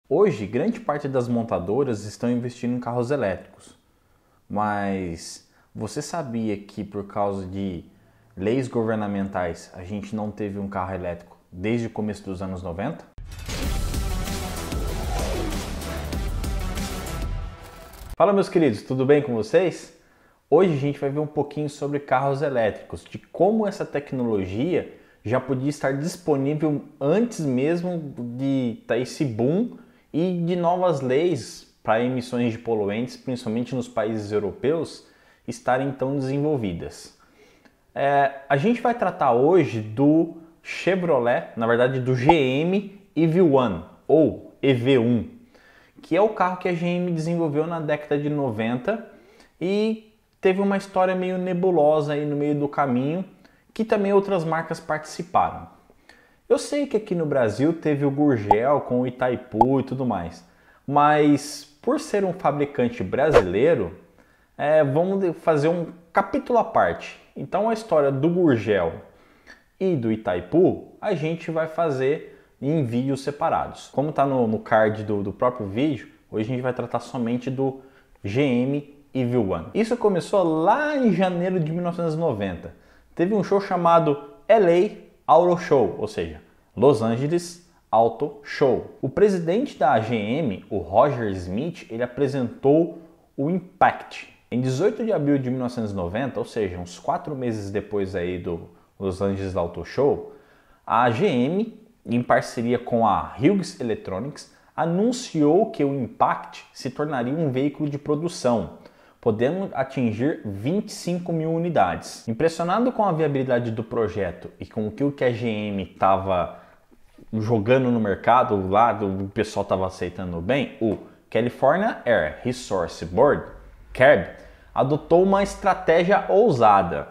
Hoje, grande parte das montadoras estão investindo em carros elétricos, mas você sabia que por causa de leis governamentais a gente não teve um carro elétrico desde o começo dos anos 90? Fala meus queridos, tudo bem com vocês? Hoje a gente vai ver um pouquinho sobre carros elétricos, de como essa tecnologia já podia estar disponível antes mesmo de ter esse boom e de novas leis para emissões de poluentes, principalmente nos países europeus, estarem tão desenvolvidas. A gente vai tratar hoje do Chevrolet, na verdade do GM EV1 ou EV1, que é o carro que a GM desenvolveu na década de 90 e teve uma história meio nebulosa aí no meio do caminho, que também outras marcas participaram. Eu sei que aqui no Brasil teve o Gurgel com o Itaipu e tudo mais, mas por ser um fabricante brasileiro, vamos fazer um capítulo à parte. Então a história do Gurgel e do Itaipu a gente vai fazer em vídeos separados. Como está no card do próprio vídeo, hoje a gente vai tratar somente do GM EV1. Isso começou lá em janeiro de 1990. Teve um show chamado LA Auto Show, ou seja, Los Angeles Auto Show. O presidente da GM, o Roger Smith, ele apresentou o Impact. Em 18 de abril de 1990, ou seja, uns 4 meses depois aí do Los Angeles Auto Show, a GM, em parceria com a Hughes Electronics, anunciou que o Impact se tornaria um veículo de produção, podendo atingir 25 mil unidades. Impressionado com a viabilidade do projeto e com o que a GM estava jogando no mercado, lá o pessoal estava aceitando bem, o California Air Resources Board, CARB, adotou uma estratégia ousada.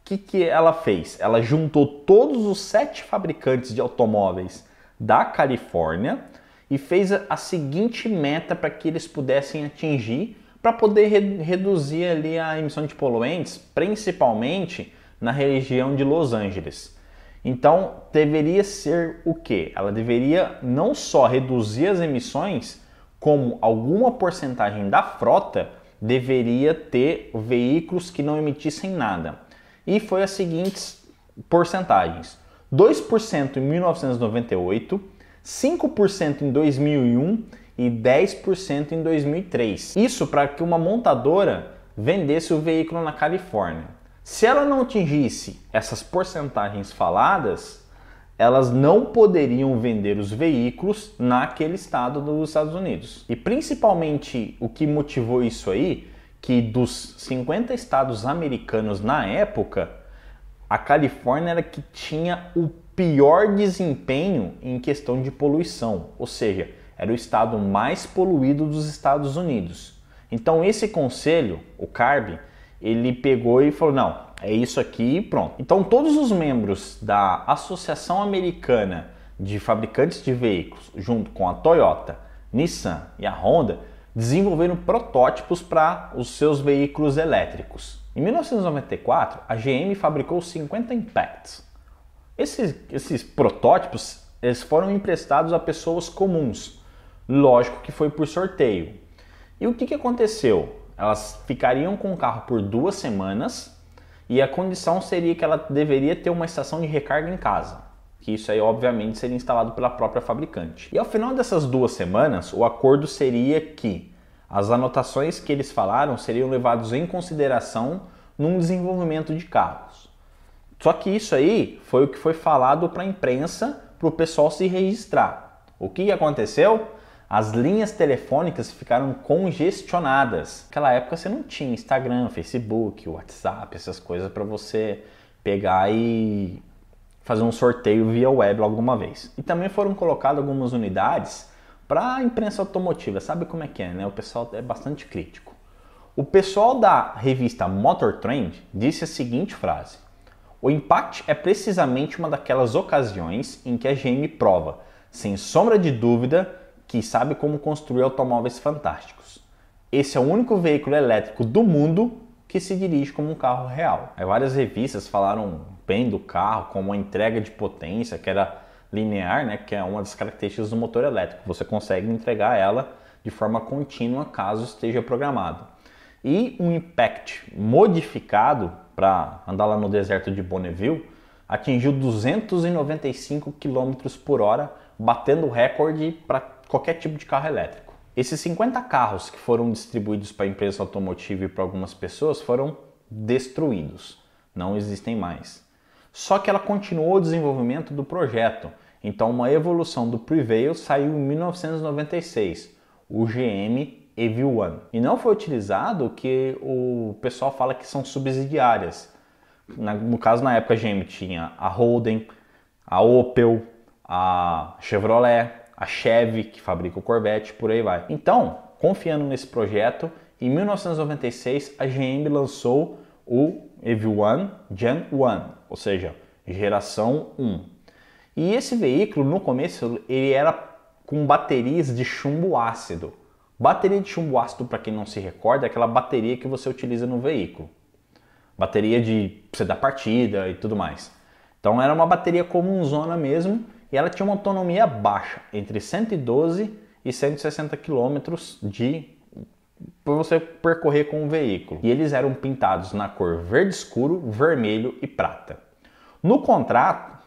O que ela fez? Ela juntou todos os 7 fabricantes de automóveis da Califórnia e fez a seguinte meta para que eles pudessem atingir para poder reduzir ali a emissão de poluentes, principalmente na região de Los Angeles. Então, deveria ser o quê? Ela deveria não só reduzir as emissões, como alguma porcentagem da frota deveria ter veículos que não emitissem nada. E foi as seguintes porcentagens: 2% em 1998, 5% em 2001 e 10% em 2003. Isso para que uma montadora vendesse o veículo na Califórnia. Se ela não atingisse essas porcentagens faladas, elas não poderiam vender os veículos naquele estado dos Estados Unidos. E principalmente o que motivou isso aí, que dos 50 estados americanos na época, a Califórnia era que tinha o pior desempenho em questão de poluição, ou seja, era o estado mais poluído dos Estados Unidos. Então esse conselho, o CARB, ele pegou e falou, não, é isso aqui e pronto. Então todos os membros da Associação Americana de Fabricantes de Veículos, junto com a Toyota, Nissan e a Honda, desenvolveram protótipos para os seus veículos elétricos. Em 1994, a GM fabricou 50 Impacts. Esses protótipos eles foram emprestados a pessoas comuns. Lógico que foi por sorteio. E o que aconteceu? Elas ficariam com o carro por 2 semanas e a condição seria que ela deveria ter uma estação de recarga em casa. Que isso aí obviamente seria instalado pela própria fabricante. E ao final dessas 2 semanas, o acordo seria que as anotações que eles falaram seriam levadas em consideração num desenvolvimento de carros. Só que isso aí foi o que foi falado para a imprensa, para o pessoal se registrar. O que aconteceu? As linhas telefônicas ficaram congestionadas. Naquela época você não tinha Instagram, Facebook, WhatsApp, essas coisas para você pegar e fazer um sorteio via web alguma vez. E também foram colocadas algumas unidades para a imprensa automotiva. Sabe como é que é, né? O pessoal é bastante crítico. O pessoal da revista Motor Trend disse a seguinte frase: o Impact é precisamente uma daquelas ocasiões em que a GM prova, sem sombra de dúvida, que sabe como construir automóveis fantásticos. Esse é o único veículo elétrico do mundo que se dirige como um carro real. Várias revistas falaram bem do carro, como a entrega de potência, que era linear, né, que é uma das características do motor elétrico. Você consegue entregar ela de forma contínua caso esteja programado. E um impact modificado para andar lá no deserto de Bonneville atingiu 295 km por hora, batendo o recorde para qualquer tipo de carro elétrico. Esses 50 carros que foram distribuídos para a empresa automotiva e para algumas pessoas foram destruídos, não existem mais. Só que ela continuou o desenvolvimento do projeto, então uma evolução do Prevail saiu em 1996, o GM EV1. E não foi utilizado o que o pessoal fala que são subsidiárias. No caso, na época, a GM tinha a Holden, a Opel, a Chevrolet, a Chevy, que fabrica o Corvette, por aí vai. Então, confiando nesse projeto, em 1996 a GM lançou o EV1 Gen 1, ou seja, geração 1. E esse veículo, no começo, ele era com baterias de chumbo ácido. Bateria de chumbo ácido, para quem não se recorda, é aquela bateria que você utiliza no veículo. Bateria de você dar partida e tudo mais. Então era uma bateria comunzona mesmo e ela tinha uma autonomia baixa, entre 112 e 160 km para você percorrer com o veículo. E eles eram pintados na cor verde escuro, vermelho e prata. No contrato,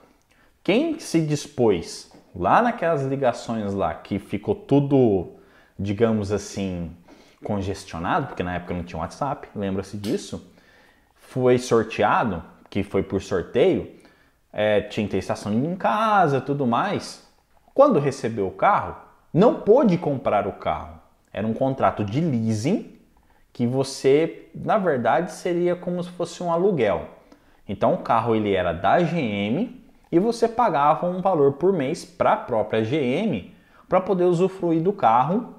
quem se dispôs lá naquelas ligações lá que ficou tudo, digamos assim, congestionado, porque na época não tinha WhatsApp, lembra-se disso, foi sorteado, que foi por sorteio, tinha que ter estação em casa, tudo mais. Quando recebeu o carro, não pôde comprar o carro. Era um contrato de leasing que você, na verdade, seria como se fosse um aluguel. Então o carro ele era da GM e você pagava um valor por mês para a própria GM para poder usufruir do carro.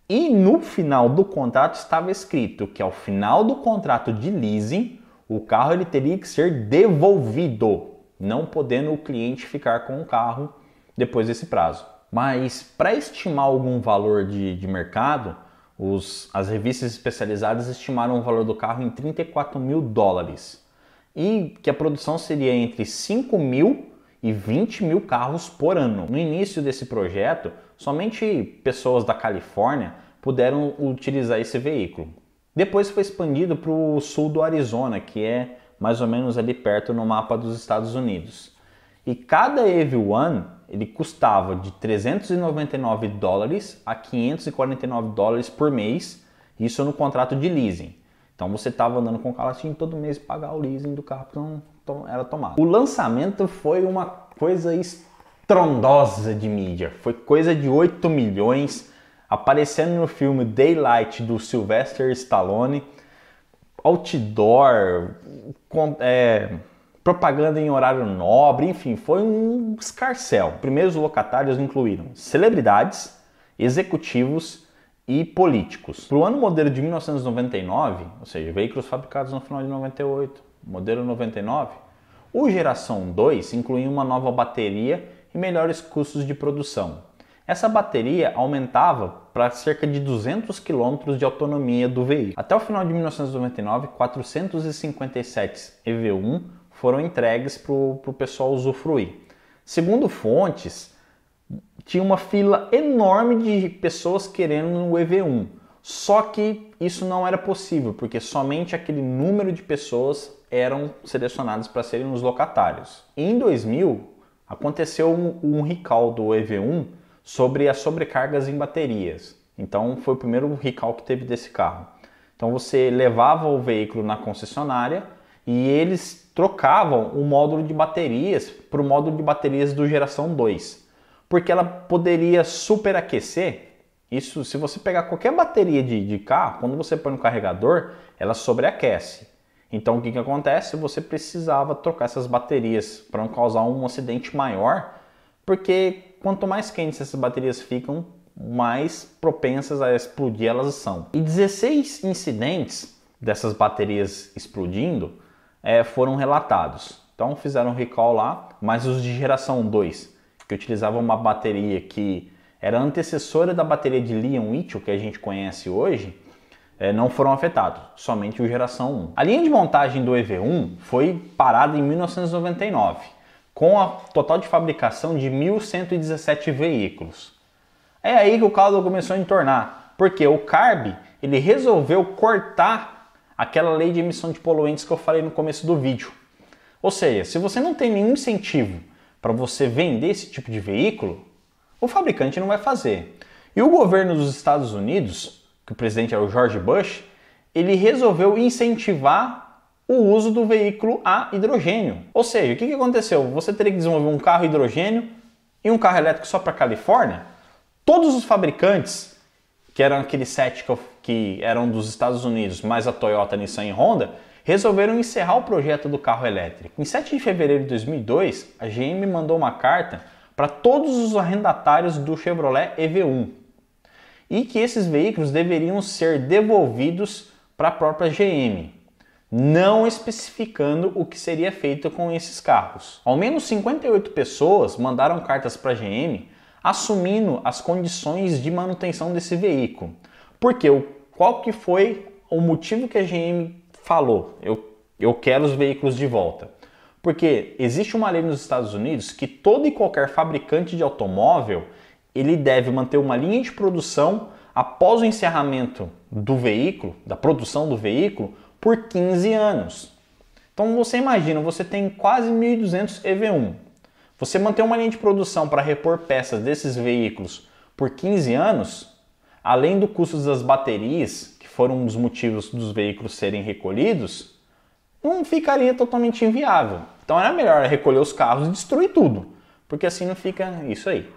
E no final do contrato estava escrito que ao final do contrato de leasing, o carro ele teria que ser devolvido, não podendo o cliente ficar com o carro depois desse prazo. Mas para estimar algum valor de mercado, as revistas especializadas estimaram o valor do carro em 34 mil dólares e que a produção seria entre 5 mil e 20 mil carros por ano. No início desse projeto, somente pessoas da Califórnia puderam utilizar esse veículo. Depois foi expandido para o sul do Arizona, que é mais ou menos ali perto no mapa dos Estados Unidos. E cada EV1 ele custava de 399 dólares a 549 dólares por mês, isso no contrato de leasing. Então você estava andando com o carro assim todo mês pagar o leasing do carro, então era tomado. O lançamento foi uma coisa estrondosa de mídia, foi coisa de 8 milhões, aparecendo no filme Daylight do Sylvester Stallone, outdoor, propaganda em horário nobre, enfim, foi um escarcéu. Primeiros locatários incluíram celebridades, executivos e políticos. Para o ano modelo de 1999, ou seja, veículos fabricados no final de 98, modelo 99, o Geração 2 incluía uma nova bateria e melhores custos de produção. Essa bateria aumentava para cerca de 200 km de autonomia do veículo. Até o final de 1999, 457 EV1 foram entregues para o pessoal usufruir. Segundo fontes, tinha uma fila enorme de pessoas querendo o EV1. Só que isso não era possível, porque somente aquele número de pessoas eram selecionadas para serem os locatários. Em 2000, aconteceu um recall do EV1 sobre as sobrecargas em baterias. Então foi o primeiro recall que teve desse carro. Então você levava o veículo na concessionária e eles trocavam o módulo de baterias para o módulo de baterias do Geração 2. Porque ela poderia superaquecer. Isso, se você pegar qualquer bateria de carro, quando você põe no carregador, ela sobreaquece. Então o que acontece? Você precisava trocar essas baterias para não causar um acidente maior, porque quanto mais quentes essas baterias ficam, mais propensas a explodir elas são. E 16 incidentes dessas baterias explodindo foram relatados. Então fizeram um recall lá, mas os de Geração 2, que utilizavam uma bateria que era antecessora da bateria de lítio que a gente conhece hoje, não foram afetados, somente o Geração 1. A linha de montagem do EV1 foi parada em 1999, com a total de fabricação de 1.117 veículos. É aí que o caldo começou a entornar, porque o CARB ele resolveu cortar aquela lei de emissão de poluentes que eu falei no começo do vídeo. Ou seja, se você não tem nenhum incentivo para você vender esse tipo de veículo, o fabricante não vai fazer. E o governo dos Estados Unidos, que o presidente era o George Bush, ele resolveu incentivar o uso do veículo a hidrogênio. Ou seja, o que aconteceu? Você teria que desenvolver um carro hidrogênio e um carro elétrico só para a Califórnia? Todos os fabricantes, que eram aqueles 7 que eram dos Estados Unidos, mais a Toyota, Nissan e Honda, resolveram encerrar o projeto do carro elétrico. Em 7 de fevereiro de 2002, a GM mandou uma carta para todos os arrendatários do Chevrolet EV1 e que esses veículos deveriam ser devolvidos para a própria GM, não especificando o que seria feito com esses carros. Ao menos 58 pessoas mandaram cartas para a GM assumindo as condições de manutenção desse veículo. Porque qual que foi o motivo que a GM falou? Eu quero os veículos de volta. Porque existe uma lei nos Estados Unidos que todo e qualquer fabricante de automóvel ele deve manter uma linha de produção após o encerramento do veículo, da produção do veículo, por 15 anos. Então você imagina, você tem quase 1.200 EV1. Você manter uma linha de produção para repor peças desses veículos por 15 anos, além do custo das baterias, que foram um dos motivos dos veículos serem recolhidos, não ficaria totalmente inviável. Então era melhor recolher os carros e destruir tudo, porque assim não fica isso aí.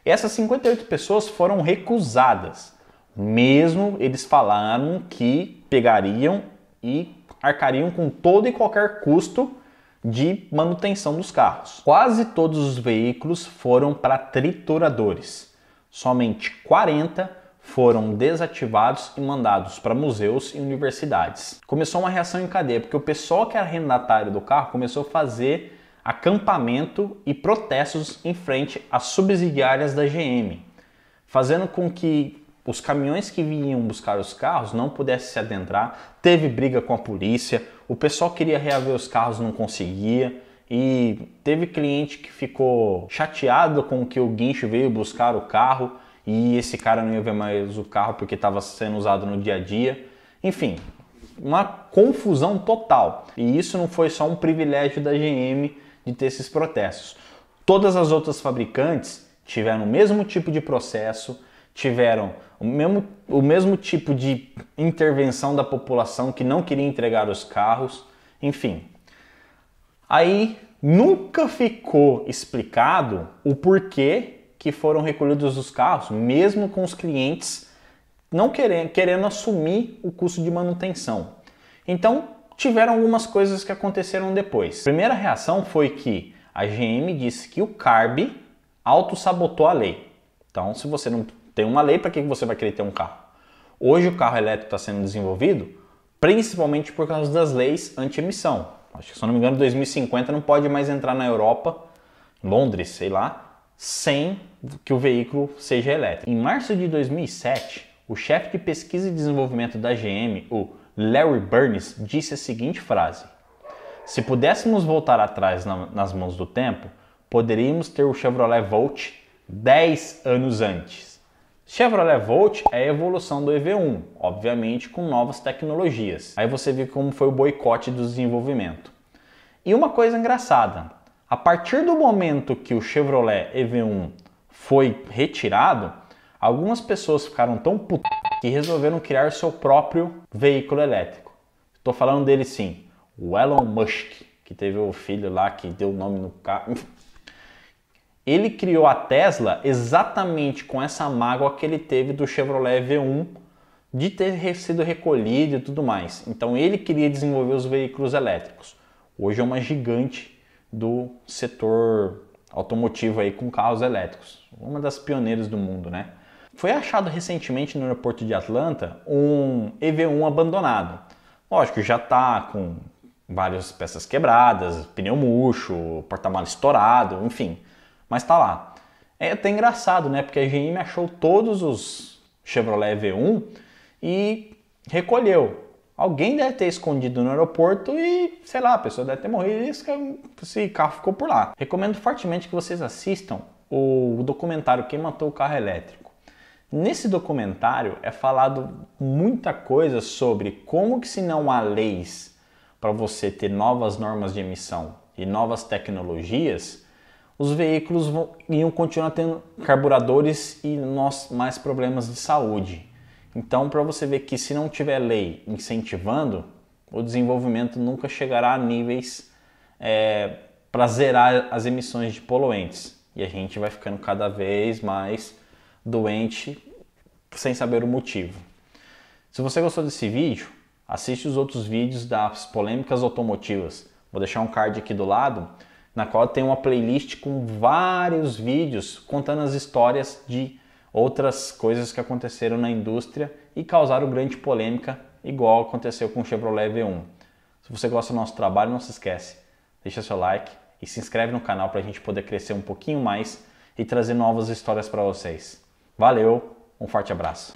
Essas 58 pessoas foram recusadas, mesmo eles falaram que pegariam e arcariam com todo e qualquer custo de manutenção dos carros. Quase todos os veículos foram para trituradores. Somente 40 foram desativados e mandados para museus e universidades. Começou uma reação em cadeia, porque o pessoal que era arrendatário do carro começou a fazer acampamento e protestos em frente às subsidiárias da GM, fazendo com que os caminhões que vinham buscar os carros não pudessem se adentrar. Teve briga com a polícia, o pessoal queria reaver os carros, não conseguia, e teve cliente que ficou chateado com que o guincho veio buscar o carro e esse cara não ia ver mais o carro porque estava sendo usado no dia a dia. Enfim, uma confusão total. E isso não foi só um privilégio da GM de ter esses protestos. Todas as outras fabricantes tiveram o mesmo tipo de processo, tiveram o mesmo tipo de intervenção da população que não queria entregar os carros, enfim. Aí nunca ficou explicado o porquê que foram recolhidos os carros, mesmo com os clientes não querendo assumir o custo de manutenção. Então tiveram algumas coisas que aconteceram depois. A primeira reação foi que a GM disse que o CARB auto-sabotou a lei. Então, se você não tem uma lei, para que você vai querer ter um carro? Hoje o carro elétrico está sendo desenvolvido principalmente por causa das leis anti-emissão. Acho que, se eu não me engano, em 2050 não pode mais entrar na Europa, Londres, sei lá, sem que o veículo seja elétrico. Em março de 2007, o chefe de pesquisa e desenvolvimento da GM, o Larry Burns, disse a seguinte frase: "Se pudéssemos voltar atrás nas mãos do tempo, poderíamos ter o Chevrolet Volt 10 anos antes." Chevrolet Volt é a evolução do EV1, obviamente com novas tecnologias. Aí você vê como foi o boicote do desenvolvimento. E uma coisa engraçada, a partir do momento que o Chevrolet EV1 foi retirado, algumas pessoas ficaram tão putas que resolveram criar seu próprio veículo elétrico. Estou falando dele sim, o Elon Musk, que teve o filho lá que deu o nome no carro. Ele criou a Tesla exatamente com essa mágoa que ele teve do Chevrolet V1 de ter sido recolhido e tudo mais. Então ele queria desenvolver os veículos elétricos. Hoje é uma gigante do setor automotivo aí com carros elétricos. Uma das pioneiras do mundo, né? Foi achado recentemente no aeroporto de Atlanta um EV1 abandonado. Lógico, já está com várias peças quebradas, pneu murcho, porta-malas estourado, enfim. Mas tá lá. É até engraçado, né? Porque a GM achou todos os Chevrolet V1 e recolheu. Alguém deve ter escondido no aeroporto e, sei lá, a pessoa deve ter morrido e esse carro ficou por lá. Recomendo fortemente que vocês assistam o documentário Quem Matou o Carro Elétrico. Nesse documentário é falado muita coisa sobre como que, se não há leis para você ter novas normas de emissão e novas tecnologias, os veículos iam continuar tendo carburadores e mais problemas de saúde. Então, para você ver que, se não tiver lei incentivando, o desenvolvimento nunca chegará a níveis para zerar as emissões de poluentes. E a gente vai ficando cada vez mais doente sem saber o motivo. Se você gostou desse vídeo, assiste os outros vídeos das polêmicas automotivas. Vou deixar um card aqui do lado, na qual tem uma playlist com vários vídeos contando as histórias de outras coisas que aconteceram na indústria e causaram grande polêmica, igual aconteceu com o Chevrolet V1. Se você gosta do nosso trabalho, não se esquece, deixa seu like e se inscreve no canal para a gente poder crescer um pouquinho mais e trazer novas histórias para vocês. Valeu, um forte abraço!